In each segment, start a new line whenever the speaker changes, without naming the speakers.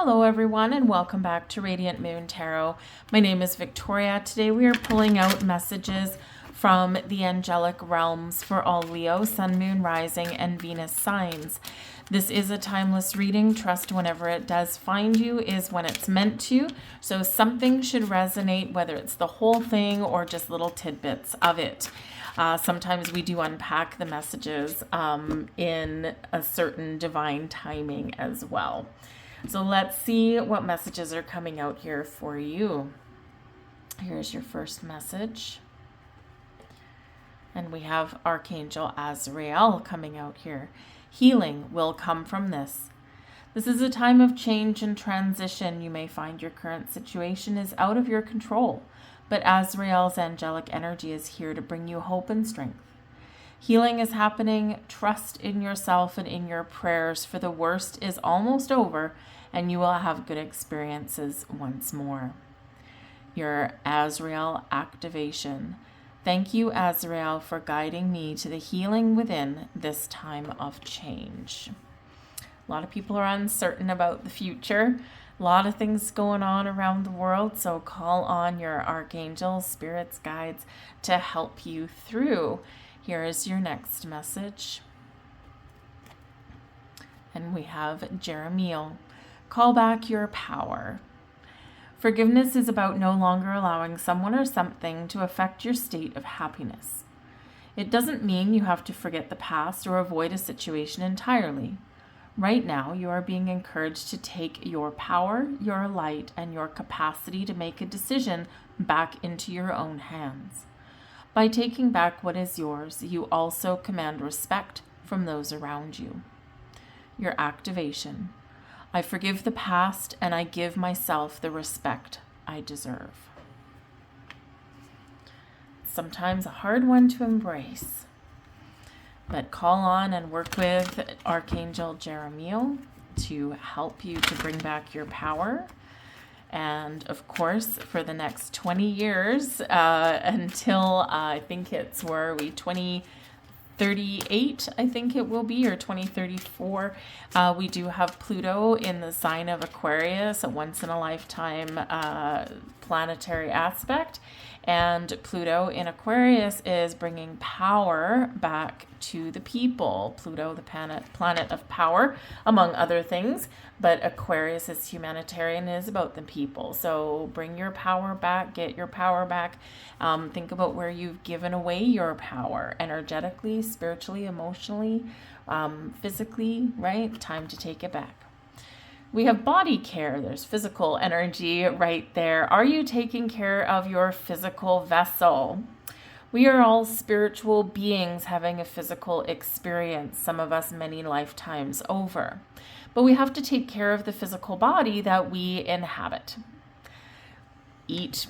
Hello everyone and welcome back to Radiant Moon Tarot. My name is Victoria. Today we are pulling out messages from the angelic realms for all Leo, Sun, Moon, Rising, and Venus signs. This is a timeless reading. Trust whenever it does find you is when it's meant to. So something should resonate, whether it's the whole thing or just little tidbits of it. Sometimes we do unpack the messages in a certain divine timing as well. So let's see what messages are coming out here for you. Here's your first message. And we have Archangel Azrael coming out here. Healing will come from this. This is a time of change and transition. You may find your current situation is out of your control, but Azrael's angelic energy is here to bring you hope and strength. Healing is happening. Trust in yourself and in your prayers, for the worst is almost over and you will have good experiences once more. Your Azrael activation. Thank you, Azrael, for guiding me to the healing within this time of change. A lot of people are uncertain about the future. A lot of things going on around the world, so call on your archangels, spirits, guides to help you through. Here is your next message. And we have Jeremiah. Call back your power. Forgiveness is about no longer allowing someone or something to affect your state of happiness. It doesn't mean you have to forget the past or avoid a situation entirely. Right now, you are being encouraged to take your power, your light, and your capacity to make a decision back into your own hands. By taking back what is yours, you also command respect from those around you. Your activation. I forgive the past and I give myself the respect I deserve. Sometimes a hard one to embrace, but call on and work with Archangel Jeremiah to help you to bring back your power. And of course, for the next 20 years, until I think it's, where are we, 2038, I think it will be, or 2034, we do have Pluto in the sign of Aquarius, a once in a lifetime planetary aspect. And Pluto in Aquarius is bringing power back to the people. Pluto, the planet of power, among other things. But Aquarius is humanitarian, is about the people. So bring your power back, get your power back. Think about where you've given away your power, energetically, spiritually, emotionally, physically, right? Time to take it back. We have body care. There's physical energy right there. Are you taking care of your physical vessel? We are all spiritual beings having a physical experience, some of us many lifetimes over. But we have to take care of the physical body that we inhabit. Eat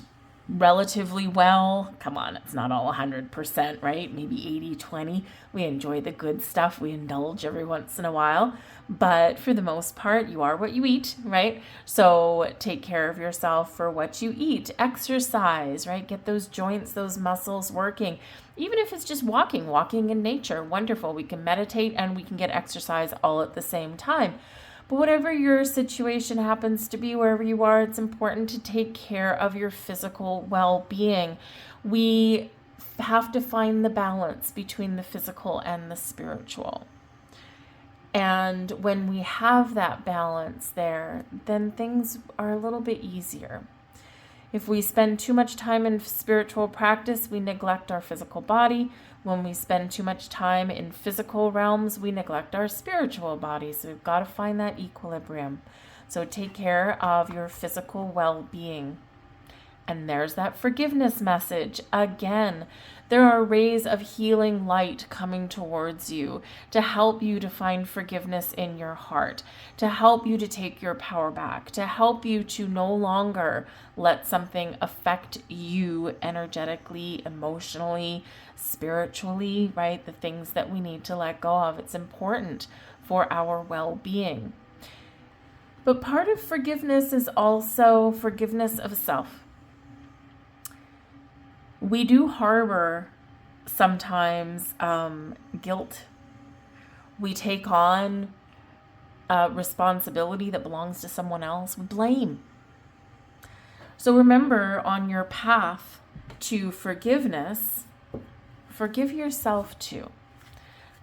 relatively well. Come on, it's not all 100%, right? Maybe 80-20. We enjoy the good stuff. We indulge every once in a while. But for the most part, you are what you eat, right? So take care of yourself for what you eat. Exercise, right? Get those joints, those muscles working. Even if it's just walking in nature, wonderful. We can meditate and we can get exercise all at the same time. But whatever your situation happens to be, wherever you are, it's important to take care of your physical well-being. We have to find the balance between the physical and the spiritual. And when we have that balance there, then things are a little bit easier. If we spend too much time in spiritual practice, we neglect our physical body. When we spend too much time in physical realms, we neglect our spiritual body. So we've got to find that equilibrium. So take care of your physical well-being. And there's that forgiveness message again. There are rays of healing light coming towards you to help you to find forgiveness in your heart, to help you to take your power back, to help you to no longer let something affect you energetically, emotionally, spiritually, right? The things that we need to let go of. It's important for our well-being. But part of forgiveness is also forgiveness of self. We do harbor sometimes guilt. We take on responsibility that belongs to someone else, we blame. So remember, on your path to forgiveness, forgive yourself too.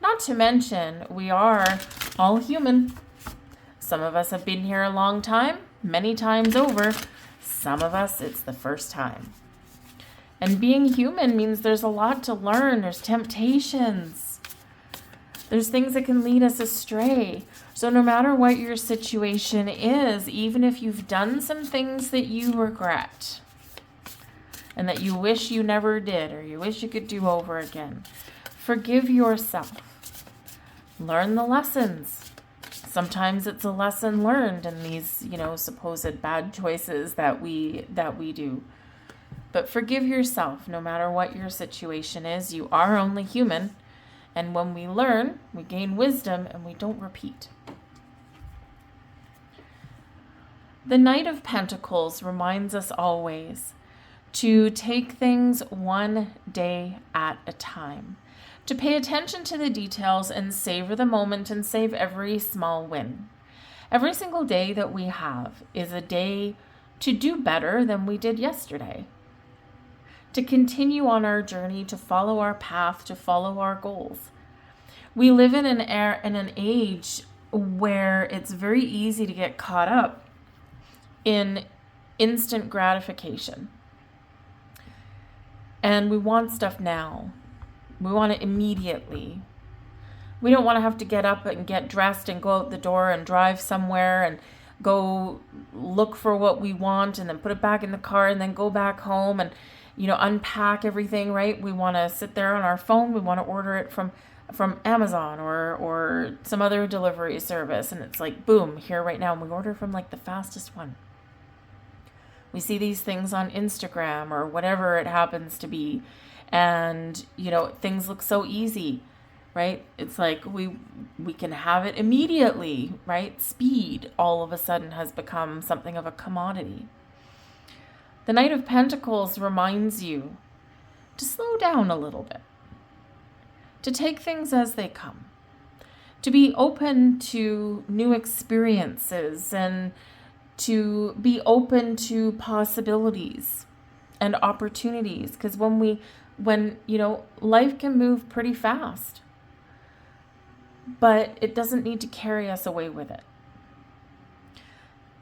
Not to mention, we are all human. Some of us have been here a long time, many times over. Some of us, it's the first time. And being human means there's a lot to learn. There's temptations. There's things that can lead us astray. So no matter what your situation is, even if you've done some things that you regret and that you wish you never did or you wish you could do over again, forgive yourself. Learn the lessons. Sometimes it's a lesson learned in these, supposed bad choices that we do. But forgive yourself no matter what your situation is. You are only human. And when we learn, we gain wisdom and we don't repeat. The Knight of Pentacles reminds us always to take things one day at a time, to pay attention to the details and savor the moment and save every small win. Every single day that we have is a day to do better than we did yesterday, to continue on our journey, to follow our path, to follow our goals. We live in an age where it's very easy to get caught up in instant gratification. And we want stuff now. We want it immediately. We don't want to have to get up and get dressed and go out the door and drive somewhere and go look for what we want and then put it back in the car and then go back home and, unpack everything, right? We want to sit there on our phone. We want to order it from Amazon or some other delivery service. And it's like, boom, here right now. And we order from like the fastest one. We see these things on Instagram or whatever it happens to be. And, things look so easy, right? It's like we can have it immediately, right? Speed all of a sudden has become something of a commodity. The Knight of Pentacles reminds you to slow down a little bit, to take things as they come, to be open to new experiences and to be open to possibilities and opportunities. Because when life can move pretty fast, but it doesn't need to carry us away with it.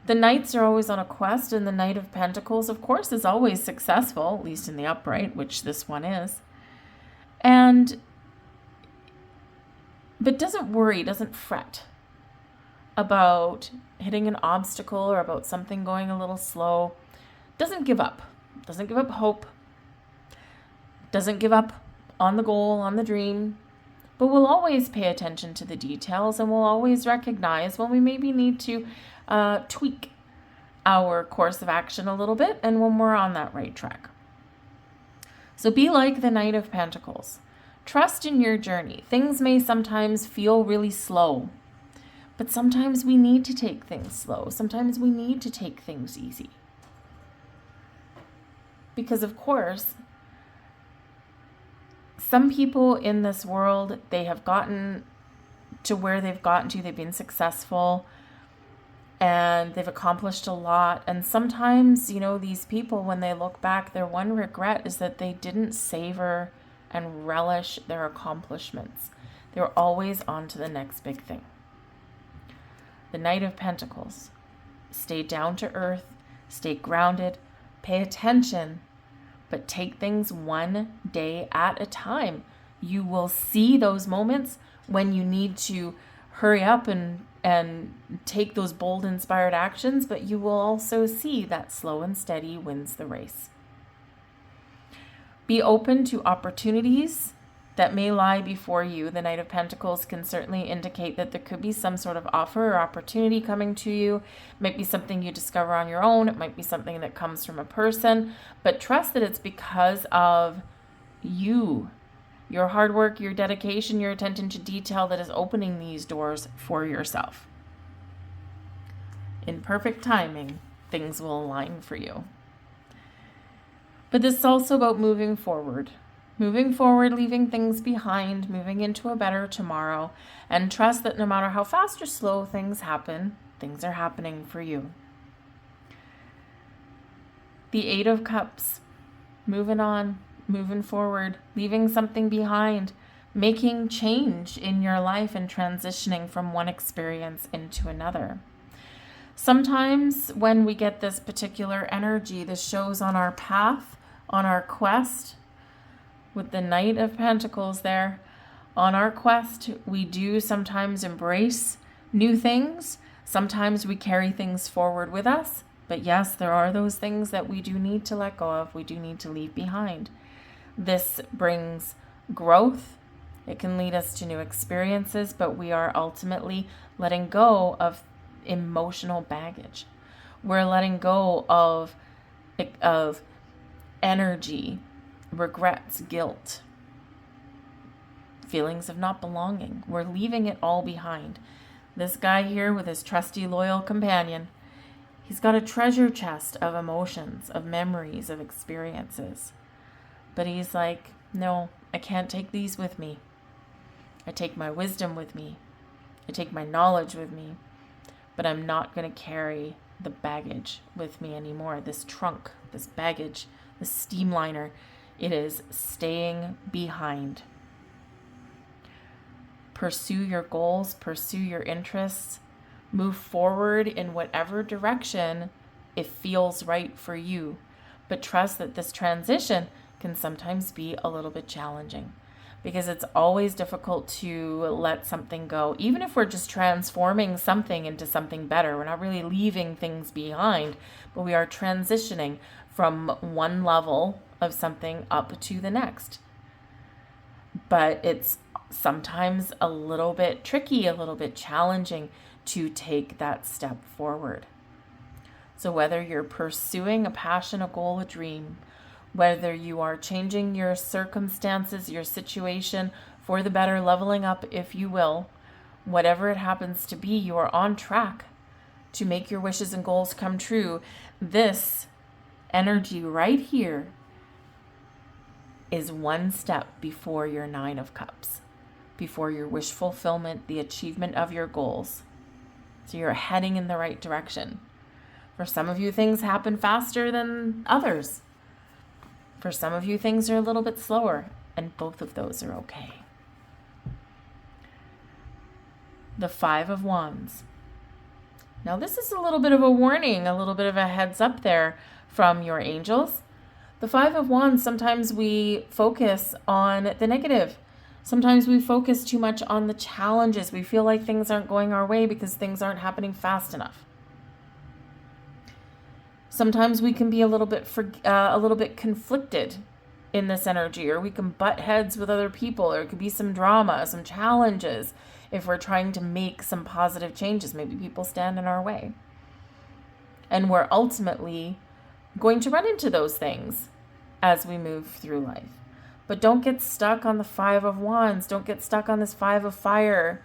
The knights are always on a quest, and the Knight of Pentacles, of course, is always successful, at least in the upright, which this one is. But doesn't worry, doesn't fret about hitting an obstacle or about something going a little slow. Doesn't give up hope, doesn't give up on the goal, on the dream, but we'll always pay attention to the details and we'll always recognize when we maybe need to tweak our course of action a little bit and when we're on that right track. So be like the Knight of Pentacles. Trust in your journey. Things may sometimes feel really slow, but sometimes we need to take things slow. Sometimes we need to take things easy. Because of course, some people in this world, they have gotten to where they've gotten to. They've been successful and they've accomplished a lot. And sometimes, these people, when they look back, their one regret is that they didn't savor and relish their accomplishments. They were always on to the next big thing. The Knight of Pentacles. Stay down to earth, stay grounded, pay attention, but take things one day at a time. You will see those moments when you need to hurry up and take those bold, inspired actions, but you will also see that slow and steady wins the race. Be open to opportunities that may lie before you. The Knight of Pentacles can certainly indicate that there could be some sort of offer or opportunity coming to you. It might be something you discover on your own. It might be something that comes from a person, but trust that it's because of you, your hard work, your dedication, your attention to detail that is opening these doors for yourself. In perfect timing, things will align for you. But this is also about moving forward. Moving forward, leaving things behind, moving into a better tomorrow, and trust that no matter how fast or slow things happen, things are happening for you. The Eight of Cups, moving on, moving forward, leaving something behind, making change in your life and transitioning from one experience into another. Sometimes when we get this particular energy, this shows on our path, on our quest, with the Knight of Pentacles there, on our quest, we do sometimes embrace new things. Sometimes we carry things forward with us. But yes, there are those things that we do need to let go of, we do need to leave behind. This brings growth. It can lead us to new experiences, but we are ultimately letting go of emotional baggage. We're letting go of energy, regrets, guilt, feelings of not belonging. We're leaving it all behind. This guy here with his trusty, loyal companion, he's got a treasure chest of emotions, of memories, of experiences. But he's like, no, I can't take these with me. I take my wisdom with me. I take my knowledge with me. But I'm not going to carry the baggage with me anymore. This trunk, this baggage, this steamliner, it is staying behind. Pursue your goals, pursue your interests. Move forward in whatever direction it feels right for you. But trust that this transition can sometimes be a little bit challenging because it's always difficult to let something go. Even if we're just transforming something into something better, we're not really leaving things behind, but we are transitioning from one level of something up to the next. But it's sometimes a little bit tricky, a little bit challenging to take that step forward. So whether you're pursuing a passion, a goal, a dream, whether you are changing your circumstances, your situation for the better, leveling up, if you will, whatever it happens to be, you are on track to make your wishes and goals come true. This energy right here is one step before your Nine of Cups, before your wish fulfillment, the achievement of your goals. So you're heading in the right direction. For some of you, things happen faster than others. For some of you, things are a little bit slower, and both of those are okay. The Five of Wands. Now, this is a little bit of a warning, a little bit of a heads up there from your angels. The Five of Wands, sometimes we focus on the negative. Sometimes we focus too much on the challenges. We feel like things aren't going our way because things aren't happening fast enough. Sometimes we can be a little bit conflicted in this energy, or we can butt heads with other people, or it could be some drama, some challenges if we're trying to make some positive changes. Maybe people stand in our way. And we're ultimately going to run into those things as we move through life. But don't get stuck on the Five of Wands. Don't get stuck on this Five of Fire.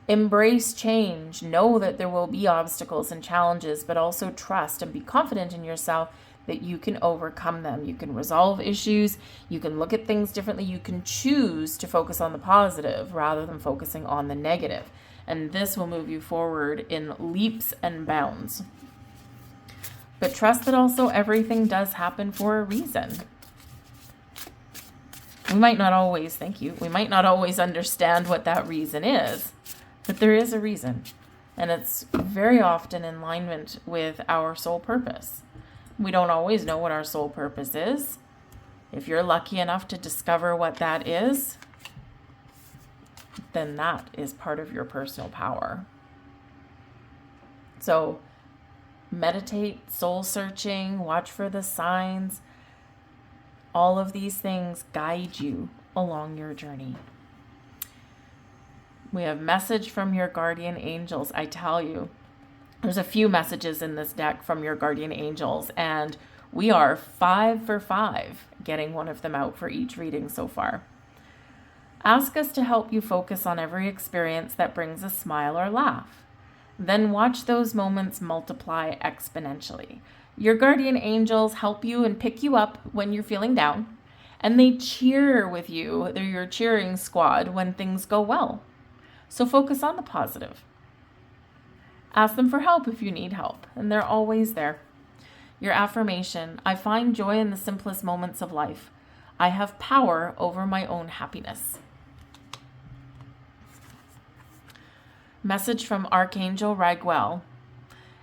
Embrace change. Know that there will be obstacles and challenges, but also trust and be confident in yourself that you can overcome them. You can resolve issues. You can look at things differently. You can choose to focus on the positive rather than focusing on the negative. And this will move you forward in leaps and bounds. But trust that also everything does happen for a reason. We might not always, we might not always understand what that reason is, but there is a reason. And it's very often in alignment with our soul purpose. We don't always know what our soul purpose is. If you're lucky enough to discover what that is, then that is part of your personal power. So meditate, soul searching, watch for the signs. All of these things guide you along your journey. We have message from your guardian angels. I tell you, there's a few messages in this deck from your guardian angels, and we are 5 for 5 getting one of them out for each reading so far. Ask us to help you focus on every experience that brings a smile or laugh. Then watch those moments multiply exponentially. Your guardian angels help you and pick you up when you're feeling down, and they cheer with you. They're your cheering squad when things go well. So focus on the positive. Ask them for help if you need help, and they're always there. Your affirmation: I find joy in the simplest moments of life. I have power over my own happiness. Message from Archangel Raguel: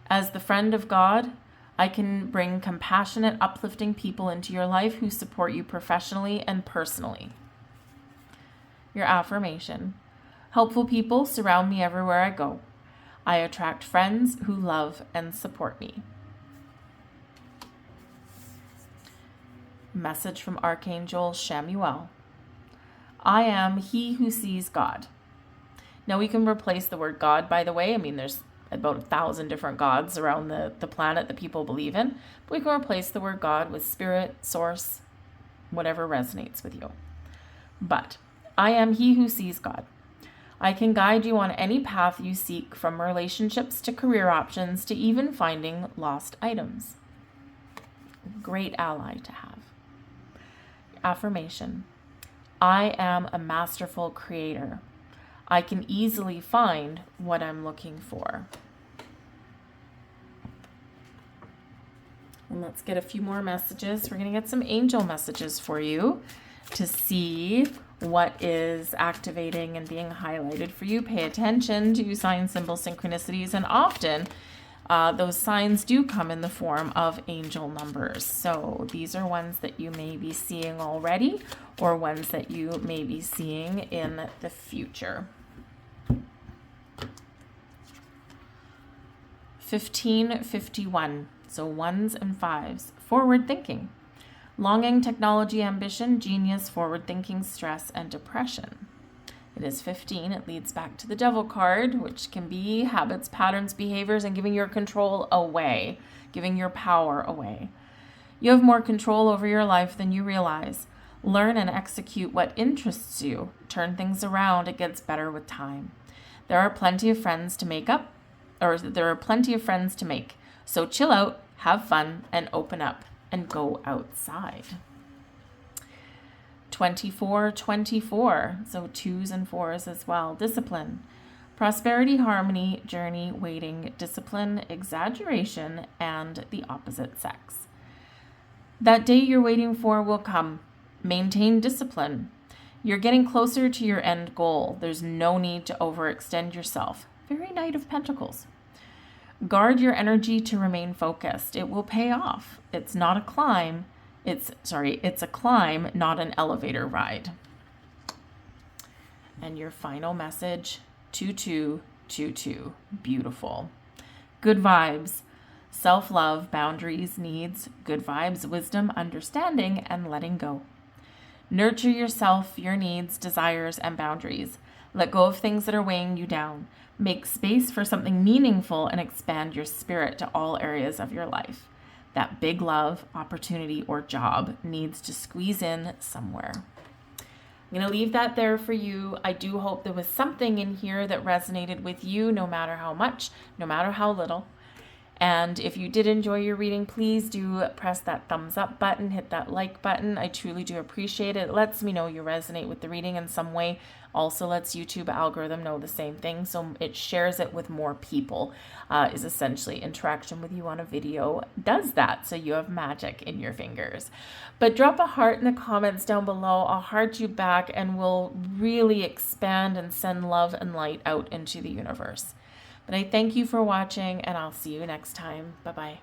as the friend of God, I can bring compassionate, uplifting people into your life who support you professionally and personally. Your affirmation: helpful people surround me everywhere I go. I attract friends who love and support me. Message from Archangel Chamuel: I am he who sees God. Now we can replace the word God, by the way. I mean, there's about 1,000 different gods around the planet that people believe in. But we can replace the word God with spirit, source, whatever resonates with you. But I am he who sees God. I can guide you on any path you seek, from relationships to career options to even finding lost items. Great ally to have. Affirmation: I am a masterful creator. I can easily find what I'm looking for. And let's get a few more messages. We're going to get some angel messages for you to see what is activating and being highlighted for you. Pay attention to sign, symbol, synchronicities, and often those signs do come in the form of angel numbers. So these are ones that you may be seeing already, or ones that you may be seeing in the future. 1551, so 1s and 5s. Forward thinking. Longing, technology, ambition, genius, forward thinking, stress, and depression. It is 15. It leads back to the Devil card, which can be habits, patterns, behaviors, and giving your control away, giving your power away. You have more control over your life than you realize. Learn and execute what interests you. Turn things around. It gets better with time. There are plenty of friends to make. So chill out, have fun, and open up and go outside. 2424, so 2s and 4s as well. Discipline. Prosperity, harmony, journey, waiting, discipline, exaggeration, and the opposite sex. That day you're waiting for will come. Maintain discipline. You're getting closer to your end goal. There's no need to overextend yourself. Very Knight of Pentacles. Guard your energy to remain focused. It will pay off. It's not a climb. It's a climb, not an elevator ride. And your final message, 2222. Beautiful. Good vibes. Self-love, boundaries, needs, good vibes, wisdom, understanding, and letting go. Nurture yourself, your needs, desires, and boundaries. Let go of things that are weighing you down. Make space for something meaningful and expand your spirit to all areas of your life. That big love, opportunity, or job needs to squeeze in somewhere. I'm going to leave that there for you. I do hope there was something in here that resonated with you, no matter how much, no matter how little. And if you did enjoy your reading, please do press that thumbs up button, hit that like button. I truly do appreciate it. It lets me know you resonate with the reading in some way. Also lets YouTube algorithm know the same thing. So it shares it with more people, is essentially interaction with you on a video does that. So you have magic in your fingers. But drop a heart in the comments down below. I'll heart you back and we'll really expand and send love and light out into the universe. But I thank you for watching, and I'll see you next time. Bye-bye.